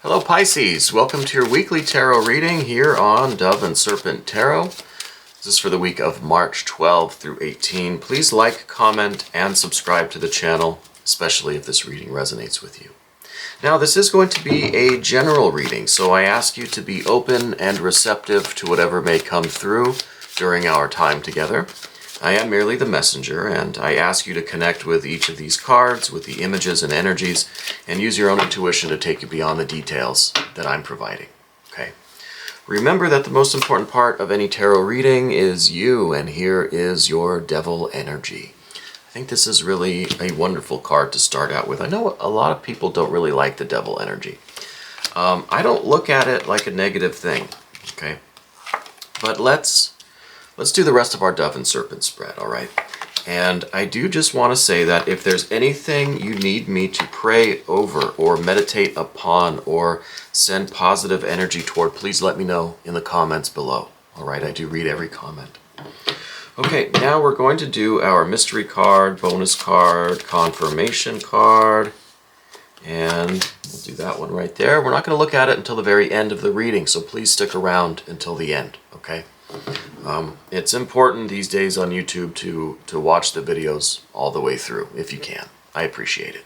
Hello Pisces, welcome to your weekly tarot reading here on Dove and Serpent Tarot. This is for the week of March 12 through 18. Please like, comment, and subscribe to the channel, especially if this reading resonates with you. Now this is going to be a general reading, so I ask you to be open and receptive to whatever may come through during our time together. I am merely the messenger, and I ask you to connect with each of these cards, with the images and energies, and use your own intuition to take you beyond the details that I'm providing. Okay. Remember that the most important part of any tarot reading is you, and here is your devil energy. I think this is really a wonderful card to start out with. I know a lot of people don't really like the devil energy. I don't look at it like a negative thing, okay? But let's do the rest of our Dove and Serpent spread, all right? And I do just want to say that if there's anything you need me to pray over or meditate upon or send positive energy toward, please let me know in the comments below, all right? I do read every comment. Okay, now we're going to do our mystery card, bonus card, confirmation card, and we'll do that one right there. We're not going to look at it until the very end of the reading, so please stick around until the end, okay? It's important these days on YouTube to watch the videos all the way through, if you can. I appreciate it.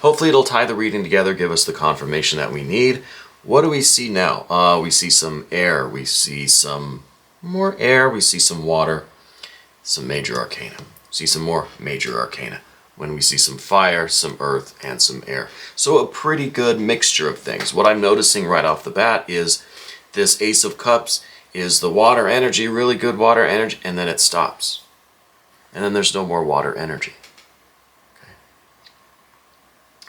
Hopefully it'll tie the reading together, give us the confirmation that we need. What do we see now? We see some air, we see some more air, we see some water, some major arcana. See some more major arcana. When we see some fire, some earth, and some air. So a pretty good mixture of things. What I'm noticing right off the bat is this Ace of Cups is the water energy, really good water energy, and then it stops. And then there's no more water energy. Okay.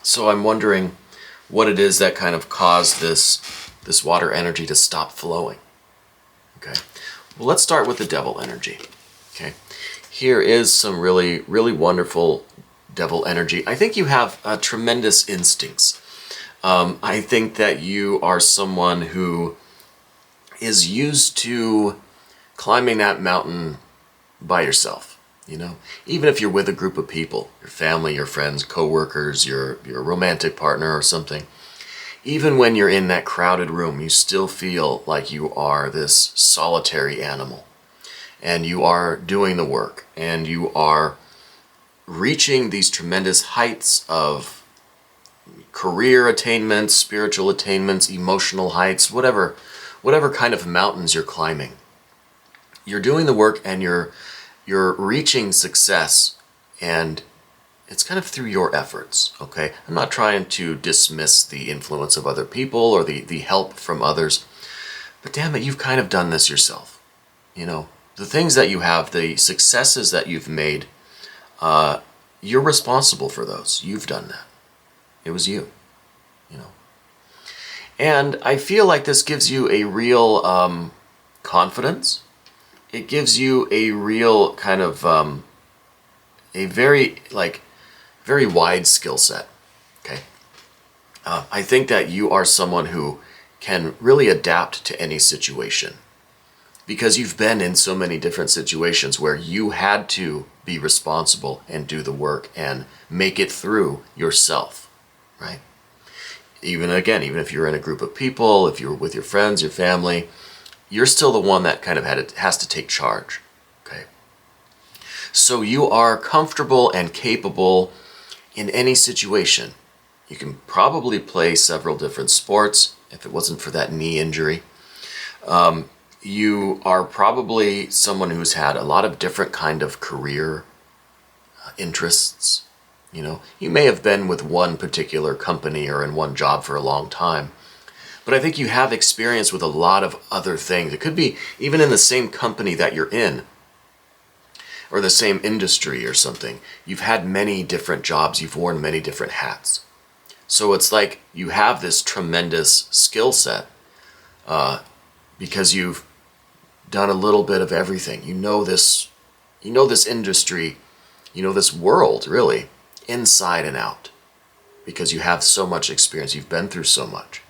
So I'm wondering what it is that kind of caused this water energy to stop flowing. Okay. Well, let's start with the devil energy. Okay. Here is some really, really wonderful devil energy. I think you have tremendous instincts. I think that you are someone who is used to climbing that mountain by yourself, you know? Even if you're with a group of people, your family, your friends, co-workers, your romantic partner or something, even when you're in that crowded room, you still feel like you are this solitary animal. And you are doing the work, and you are reaching these tremendous heights of career attainments, spiritual attainments, emotional heights, whatever kind of mountains you're climbing. You're doing the work and you're reaching success, and it's kind of through your efforts, okay? I'm not trying to dismiss the influence of other people or the help from others, but damn it, you've kind of done this yourself. You know, the things that you have, the successes that you've made, you're responsible for those. You've done that. It was you, you know. And I feel like this gives you a real confidence. It gives you a real kind of a very wide skill set. Okay. I think that you are someone who can really adapt to any situation because you've been in so many different situations where you had to be responsible and do the work and make it through yourself, right? Even if you're in a group of people, if you're with your friends, your family, you're still the one that kind of has to take charge, okay? So you are comfortable and capable in any situation. You can probably play several different sports if it wasn't for that knee injury. You are probably someone who's had a lot of different kind of career interests. You know, you may have been with one particular company or in one job for a long time, but I think you have experience with a lot of other things. It could be even in the same company that you're in or the same industry or something. You've had many different jobs. You've worn many different hats. So it's like you have this tremendous skill set because you've done a little bit of everything. You know this industry, you know this world, really, inside and out, because you have so much experience. You've been through so much.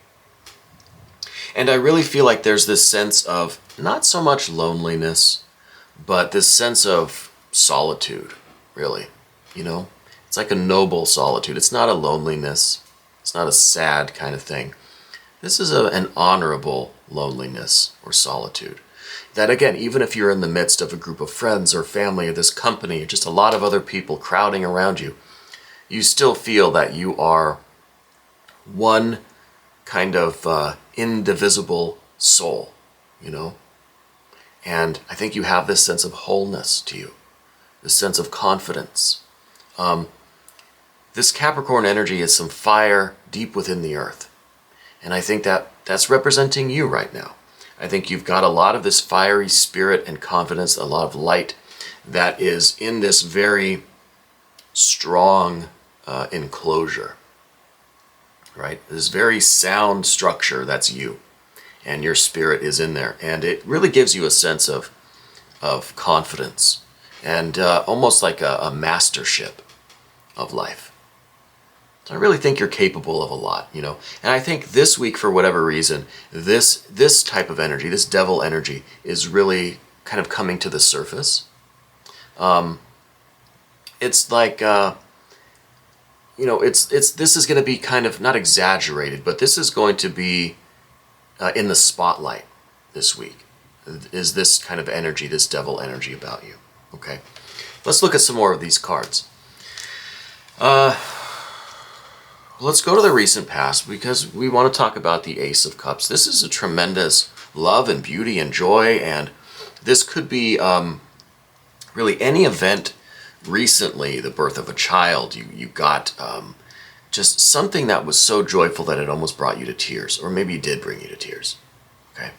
And I really feel like there's this sense of not so much loneliness, but this sense of solitude, really. You know, it's like a noble solitude. It's not a loneliness It's not a sad kind of thing. This is an honorable loneliness or solitude. That again, even if you're in the midst of a group of friends or family or this company, or just a lot of other people crowding around you, you still feel that you are one kind of indivisible soul, you know? And I think you have this sense of wholeness to you, this sense of confidence. This Capricorn energy is some fire deep within the earth. And I think that that's representing you right now. I think you've got a lot of this fiery spirit and confidence, a lot of light that is in this very strong enclosure, right? This very sound structure, that's you. And your spirit is in there. And it really gives you a sense of confidence and almost like a mastership of life. So I really think you're capable of a lot, you know. And I think this week, for whatever reason, this type of energy, this devil energy, is really kind of coming to the surface. It's like, you know, this is going to be kind of, not exaggerated, but this is going to be in the spotlight this week, is this kind of energy, this devil energy about you. Okay, let's look at some more of these cards. Let's go to the recent past, because we want to talk about the Ace of Cups. This is a tremendous love and beauty and joy, and this could be really any event recently, the birth of a child, you got just something that was so joyful that it almost brought you to tears, or maybe it did bring you to tears. Okay,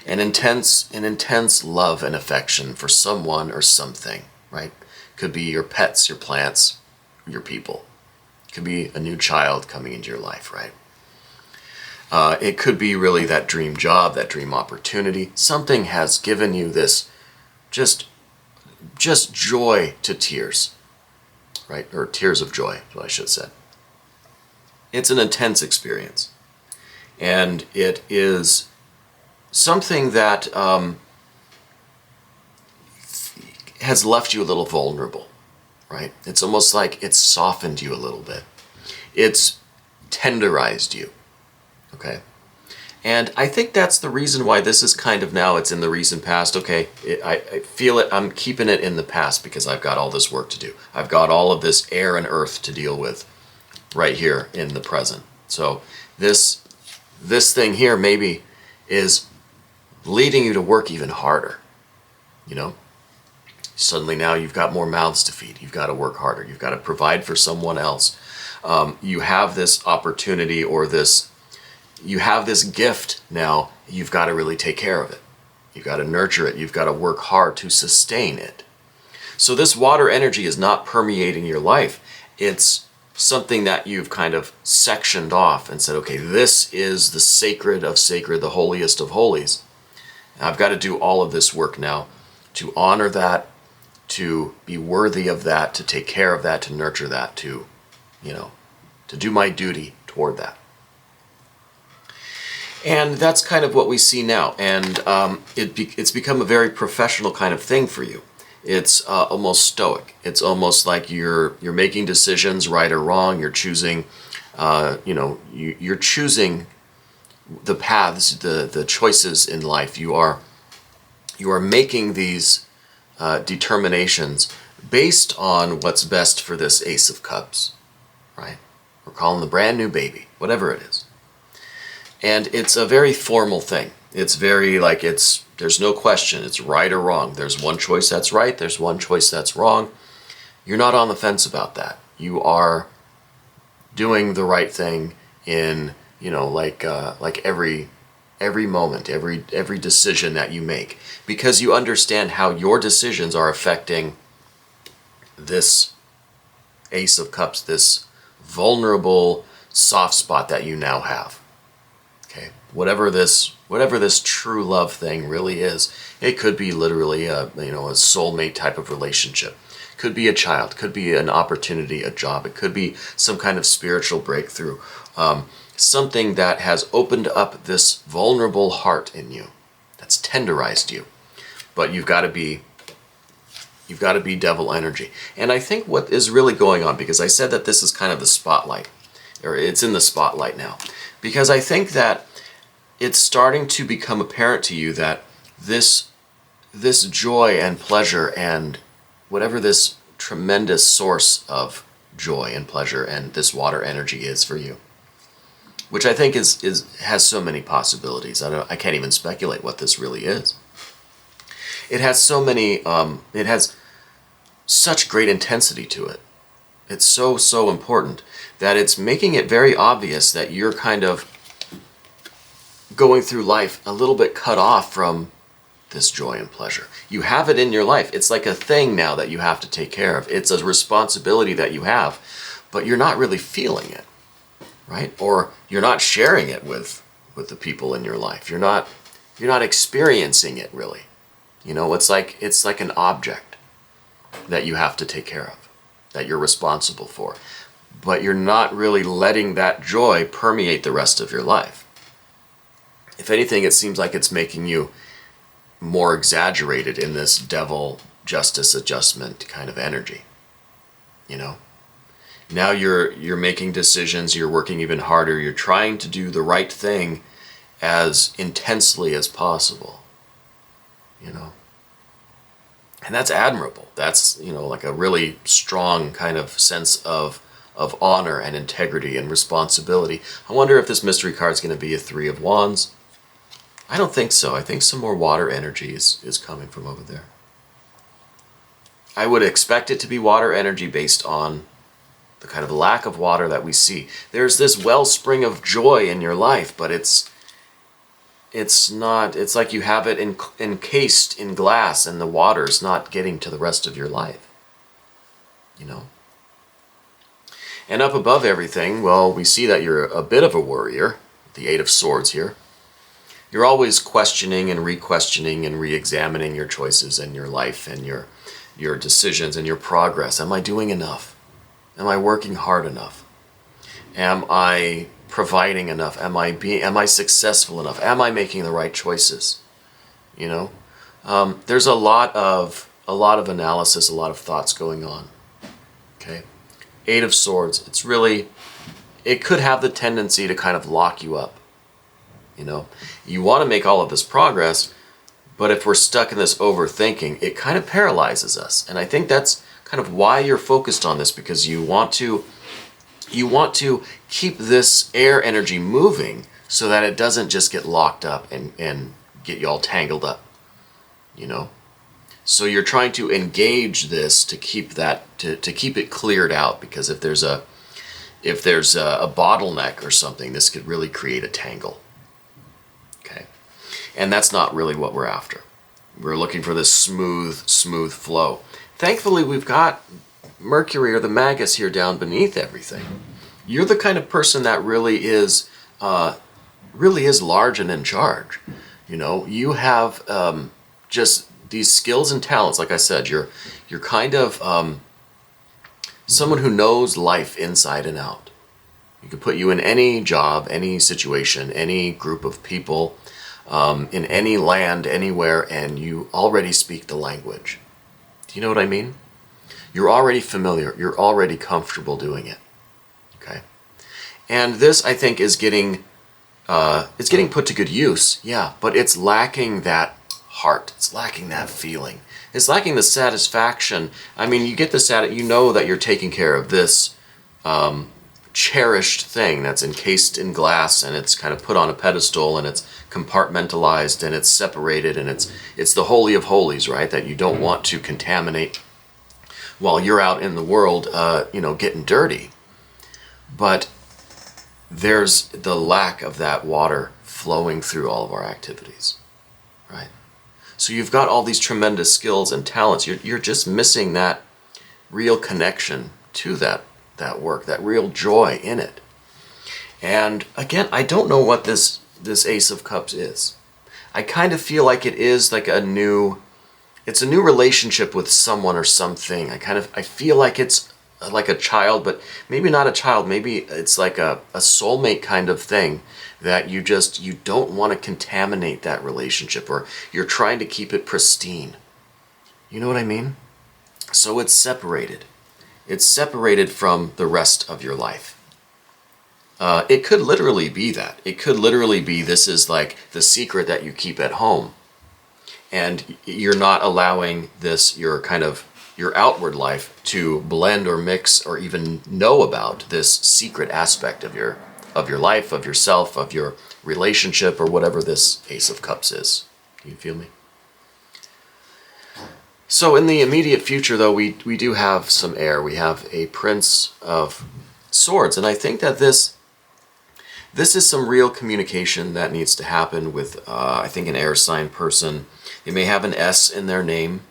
an intense love and affection for someone or something, right? Could be your pets, your plants, your people. Could be a new child coming into your life, right? It could be really that dream job, that dream opportunity. Something has given you this just joy to tears, right? Or tears of joy, is what I should have said. It's an intense experience. And it is something that has left you a little vulnerable. Right? It's almost like it's softened you a little bit. It's tenderized you. Okay? And I think that's the reason why this is kind of now, it's in the recent past. Okay, I feel it, I'm keeping it in the past because I've got all this work to do. I've got all of this air and earth to deal with right here in the present. So this thing here maybe is leading you to work even harder, you know? Suddenly now you've got more mouths to feed. You've got to work harder. You've got to provide for someone else. You have this opportunity, or you have this gift now. You've got to really take care of it. You've got to nurture it. You've got to work hard to sustain it. So this water energy is not permeating your life. It's something that you've kind of sectioned off and said, okay, this is the sacred of sacred, the holiest of holies. And I've got to do all of this work now to honor that, to be worthy of that, to take care of that, to nurture that, to do my duty toward that. And that's kind of what we see now. And it's become a very professional kind of thing for you. It's almost stoic. It's almost like you're making decisions, right or wrong. You're choosing, you're choosing the paths, the choices in life. You are making these determinations based on what's best for this Ace of Cups, right? We're calling the brand new baby, whatever it is. And it's a very formal thing. It's very like there's no question, it's right or wrong. There's one choice that's right, there's one choice that's wrong. You're not on the fence about that. You are doing the right thing in, like every moment, every decision that you make, because you understand how your decisions are affecting this Ace of Cups, this vulnerable soft spot that you now have. Okay, whatever this true love thing really is, it could be literally a soulmate type of relationship. Could be a child, could be an opportunity, a job. It could be some kind of spiritual breakthrough. Something that has opened up this vulnerable heart in you, that's tenderized you. But you've got to be devil energy. And I think what is really going on, because I said that this is kind of the spotlight, or it's in the spotlight now. Because I think that it's starting to become apparent to you that this joy and pleasure and whatever this tremendous source of joy and pleasure and this water energy is for you, which I think has so many possibilities. I can't even speculate what this really is. It has so many, it has such great intensity to it. It's so important that it's making it very obvious that you're kind of going through life a little bit cut off from this joy and pleasure. You have it in your life. It's like a thing now that you have to take care of. It's a responsibility that you have, but you're not really feeling it, right? Or you're not sharing it with the people in your life. You're not experiencing it really. You know, it's like an object that you have to take care of, that you're responsible for. But you're not really letting that joy permeate the rest of your life. If anything, it seems like it's making you more exaggerated in this devil justice adjustment kind of energy. You know? Now you're making decisions, you're working even harder, you're trying to do the right thing as intensely as possible. You know? And that's admirable. That's, you know, like a really strong kind of sense of honor and integrity and responsibility. I wonder if this mystery card is going to be a 3 of Wands. I don't think so. I think some more water energy is coming from over there. I would expect it to be water energy based on the kind of lack of water that we see. There's this wellspring of joy in your life, but it's not, it's like you have it encased in glass and the water's not getting to the rest of your life. You know? And up above everything, well, we see that you're a bit of a worrier, the 8 of Swords here. You're always questioning and re-questioning and re-examining your choices and your life and your decisions and your progress. Am I doing enough? Am I working hard enough? Am I providing enough? Am I successful enough? Am I making the right choices? You know, there's a lot of analysis, a lot of thoughts going on. Okay, 8 of Swords. It could have the tendency to kind of lock you up. You know, you want to make all of this progress, but if we're stuck in this overthinking, it kind of paralyzes us. And I think that's kind of why you're focused on this, because you want to keep this air energy moving so that it doesn't just get locked up and get you all tangled up, you know? So you're trying to engage this to keep that, to keep it cleared out, because if there's a bottleneck or something, this could really create a tangle. Okay, and that's not really what we're after. We're looking for this smooth flow. Thankfully, we've got Mercury or the Magus here down beneath everything. You're the kind of person that really is large and in charge. You know, you have just these skills and talents. Like I said, you're kind of someone who knows life inside and out. You could put you in any job, any situation, any group of people, in any land, anywhere, and you already speak the language. Do you know what I mean? You're already familiar. You're already comfortable doing it. Okay? And this, I think, is getting put to good use, yeah, but it's lacking that heart. It's lacking that feeling. It's lacking the satisfaction. I mean, you get the you know that you're taking care of this cherished thing that's encased in glass, and it's kind of put on a pedestal, and it's compartmentalized, and it's separated, and it's the holy of holies, right? That you don't want to contaminate while you're out in the world, you know, getting dirty. But there's the lack of that water flowing through all of our activities, right? So you've got all these tremendous skills and talents. You're just missing that real connection to that work, that real joy in it. And again, I don't know what this Ace of Cups is. I kind of feel like it is like it's a new relationship with someone or something. I feel like it's like a child, but maybe not a child. Maybe it's like a soulmate kind of thing that you don't want to contaminate that relationship, or you're trying to keep it pristine. You know what I mean? So it's separated. It's separated from the rest of your life. It could literally be that. It could literally be this is like the secret that you keep at home. And you're not allowing this, your outward life to blend or mix or even know about this secret aspect of your life, of yourself, of your relationship, or whatever this Ace of Cups is. Do you feel me? So in the immediate future, though, we do have some air. We have a Prince of Swords, and I think that this is some real communication that needs to happen with, I think, an air sign person. They may have an S in their name.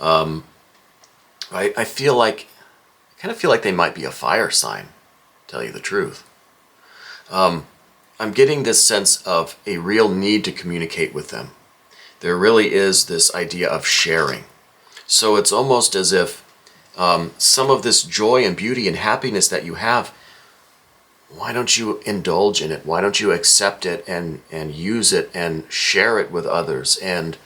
I kind of feel like they might be a fire sign, to tell you the truth. I'm getting this sense of a real need to communicate with them. There really is this idea of sharing. So it's almost as if some of this joy and beauty and happiness that you have, why don't you indulge in it? Why don't you accept it and use it and share it with others and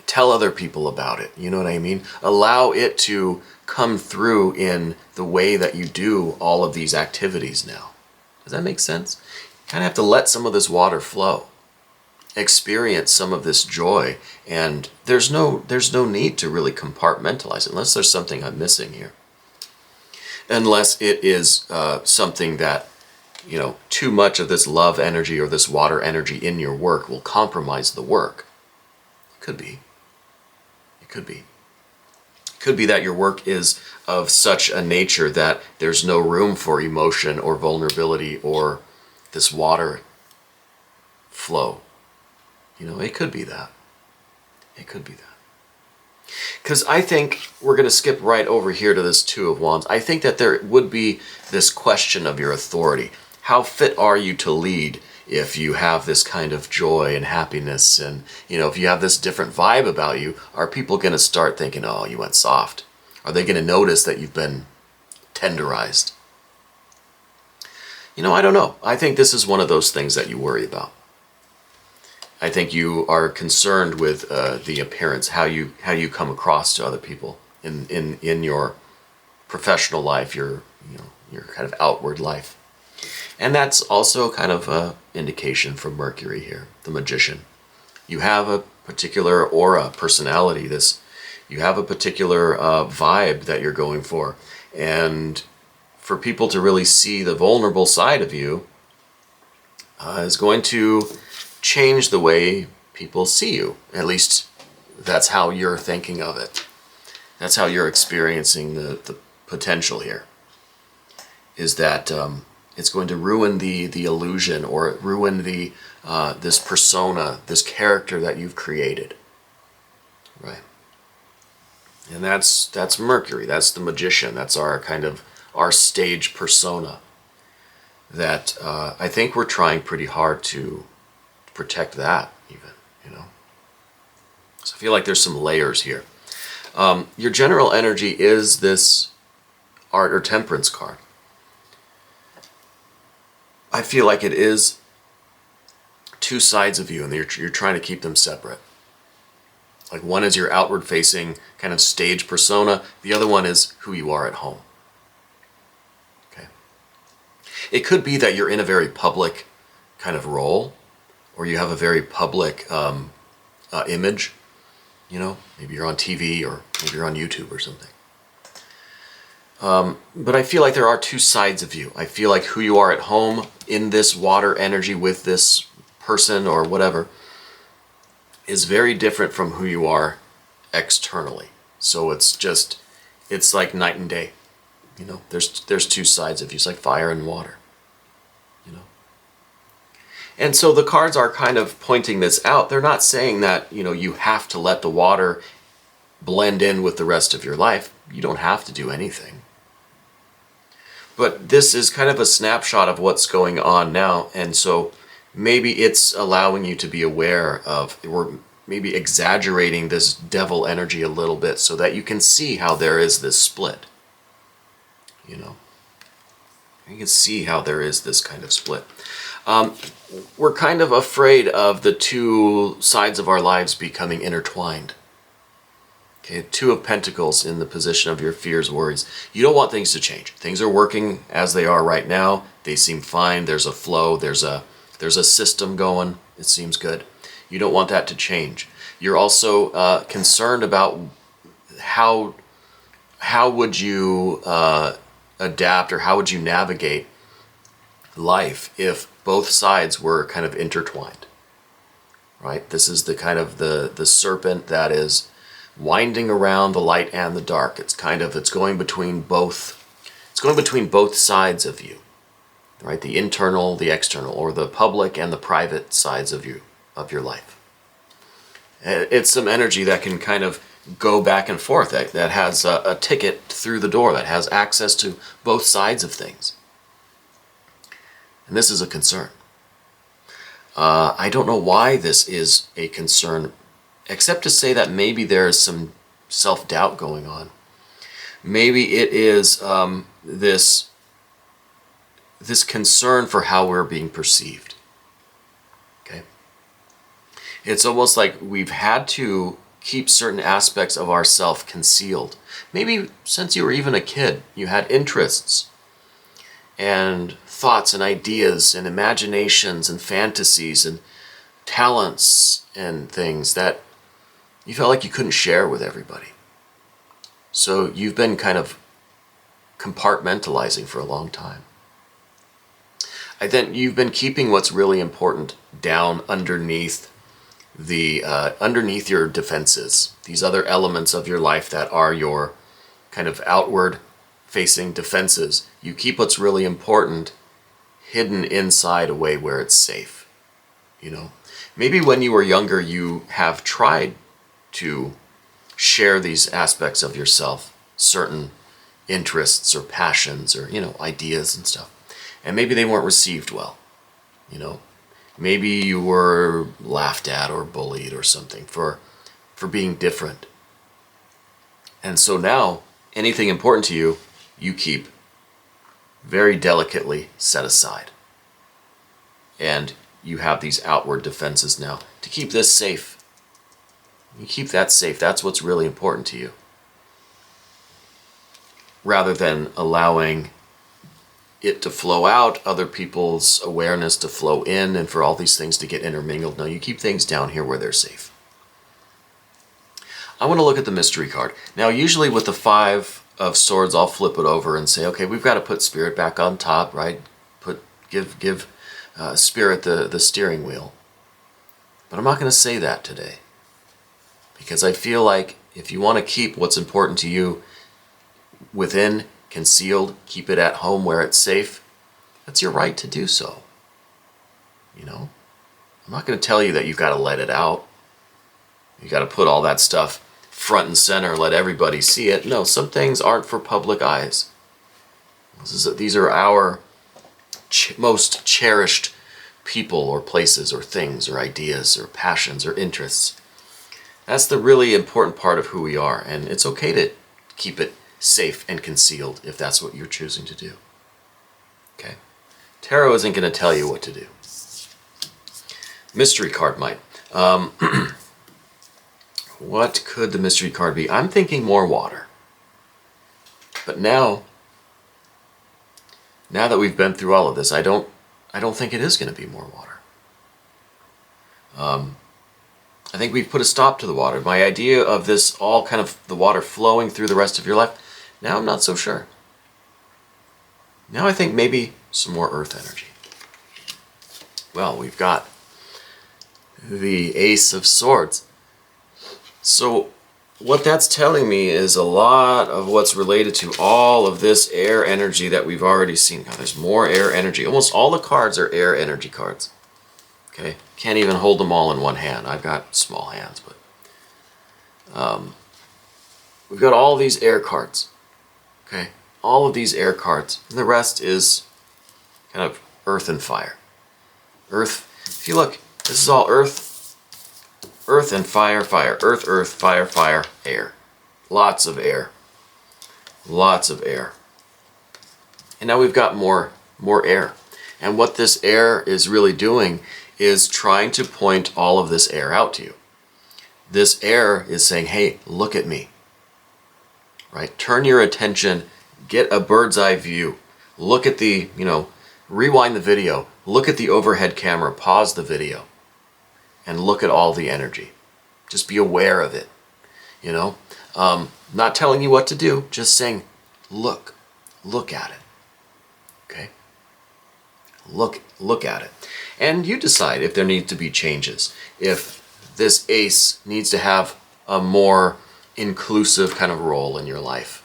tell other people about it? You know what I mean? Allow it to come through in the way that you do all of these activities now. Does that make sense? You kind of have to let some of this water flow. Experience some of this joy, and there's no need to really compartmentalize it, unless there's something I'm missing here. Unless it is something that, too much of this love energy or this water energy in your work will compromise the work. It could be. It could be. It could be that your work is of such a nature that there's no room for emotion or vulnerability or this water flow. It could be that. It could be that. Because I think we're going to skip right over here to this Two of Wands. I think that there would be this question of your authority. How fit are you to lead if you have this kind of joy and happiness? And, if you have this different vibe about you, are people going to start thinking, oh, you went soft? Are they going to notice that you've been tenderized? I don't know. I think this is one of those things that you worry about. I think you are concerned with the appearance, how you come across to other people in your professional life, your kind of outward life, and that's also kind of an indication from Mercury here, the Magician. You have a particular aura, personality. You have a particular vibe that you're going for, and for people to really see the vulnerable side of you is going to change the way people see you. At least that's how you're thinking of it. That's how you're experiencing the potential here. Is that it's going to ruin the illusion, or ruin this persona, this character that you've created. Right. And that's Mercury. That's the Magician. That's our stage persona. That I think we're trying pretty hard to protect that, even, So I feel like there's some layers here. Your general energy is this Art or Temperance card. I feel like it is two sides of you, and you're trying to keep them separate. Like, one is your outward facing kind of stage persona, the other one is who you are at home. Okay. It could be that you're in a very public kind of role, or you have a very public image, maybe you're on TV, or maybe you're on YouTube or something. But I feel like there are two sides of you. I feel like who you are at home in this water energy with this person or whatever is very different from who you are externally. So it's like night and day. There's two sides of you. It's like fire and water. And so the cards are kind of pointing this out. They're not saying that, you have to let the water blend in with the rest of your life. You don't have to do anything. But this is kind of a snapshot of what's going on now. And so maybe it's allowing you to be aware of, or maybe exaggerating this devil energy a little bit so that you can see how there is this split. You can see how there is this kind of split. We're kind of afraid of the two sides of our lives becoming intertwined. Okay, Two of Pentacles in the position of your fears, worries. You don't want things to change. Things are working as they are right now. They seem fine. There's a flow. There's a system going. It seems good. You don't want that to change. You're also concerned about how would you adapt, or how would you navigate life if both sides were kind of intertwined, right? This is the kind of the serpent that is winding around the light and the dark. It's going between both. It's going between both sides of you, right? The internal, the external, or the public and the private sides of your life. It's some energy that can kind of go back and forth, that has a ticket through the door, that has access to both sides of things. And this is a concern. I don't know why this is a concern, except to say that maybe there is some self-doubt going on. Maybe it is this concern for how we're being perceived. Okay? It's almost like we've had to keep certain aspects of ourself concealed. Maybe since you were even a kid, you had interests and thoughts and ideas and imaginations and fantasies and talents and things that you felt like you couldn't share with everybody. So you've been kind of compartmentalizing for a long time. Then you've been keeping what's really important down underneath underneath your defenses, these other elements of your life that are your kind of outward facing defenses. You keep what's really important hidden inside, away where it's safe. You know, maybe when you were younger, you have tried to share these aspects of yourself, certain interests or passions or, ideas and stuff. And maybe they weren't received well, Maybe you were laughed at or bullied or something for being different. And so now, anything important to you, you keep very delicately set aside. And you have these outward defenses now to keep this safe. You keep that safe. That's what's really important to you. Rather than allowing it to flow out, other people's awareness to flow in, and for all these things to get intermingled. No, you keep things down here where they're safe. I want to look at the mystery card. Now, usually with the Five of Swords, I'll flip it over and say, okay, we've got to put Spirit back on top, right? Give Spirit the steering wheel. But I'm not going to say that today. Because I feel like if you want to keep what's important to you within, concealed, keep it at home where it's safe, that's your right to do so. I'm not going to tell you that you've got to let it out. You got to put all that stuff front and center and let everybody see it. No, some things aren't for public eyes. These are our most cherished people or places or things or ideas or passions or interests. That's the really important part of who we are, and it's okay to keep it safe and concealed if that's what you're choosing to do. Okay? Tarot isn't going to tell you what to do. Mystery card might. What could the mystery card be? I'm thinking more water. But now that we've been through all of this, I don't think it is going to be more water. I think we've put a stop to the water. My idea of this all kind of the water flowing through the rest of your life, now I'm not so sure. Now I think maybe some more earth energy. Well, we've got the Ace of Swords. So what that's telling me is a lot of what's related to all of this air energy that we've already seen. Now there's more air energy. Almost all the cards are air energy cards. Okay, can't even hold them all in one hand. I've got small hands, but we've got all these air cards. Okay, all of these air cards, and the rest is kind of earth and fire. Earth. If you look, this is all earth, earth and fire, fire, earth, fire, fire, air. Lots of air. Lots of air. And now we've got more air. And what this air is really doing is trying to point all of this air out to you. This air is saying, hey, look at me. right? Turn your attention, get a bird's eye view. Look at the, rewind the video. Look at the overhead camera, pause the video, and look at all the energy. Just be aware of it, Not telling you what to do, just saying, look at it, okay? Look at it. And you decide if there need to be changes. If this ace needs to have a more inclusive kind of role in your life,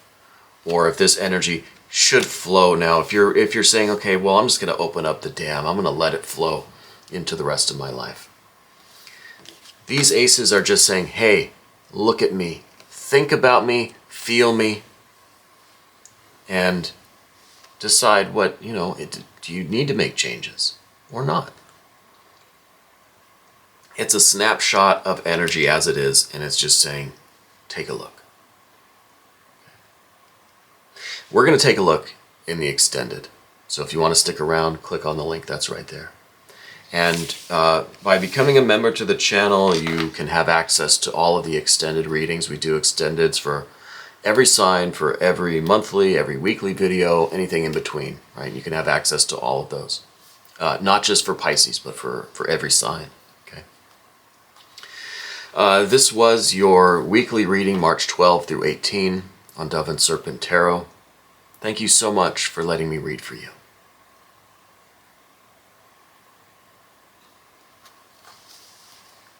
or if this energy should flow now. If you're saying, okay, well, I'm just going to open up the dam, I'm going to let it flow into the rest of my life. These aces are just saying, hey, look at me, think about me, feel me, and decide what, do you need to make changes or not? It's a snapshot of energy as it is, and it's just saying, take a look. We're going to take a look in the extended. So if you want to stick around, click on the link that's right there. And by becoming a member to the channel, you can have access to all of the extended readings. We do extendeds for every sign, for every monthly, every weekly video, anything in between, right? You can have access to all of those. Not just for Pisces, but for every sign, okay? This was your weekly reading, March 12 through 18 on Dove and Serpent Tarot. Thank you so much for letting me read for you.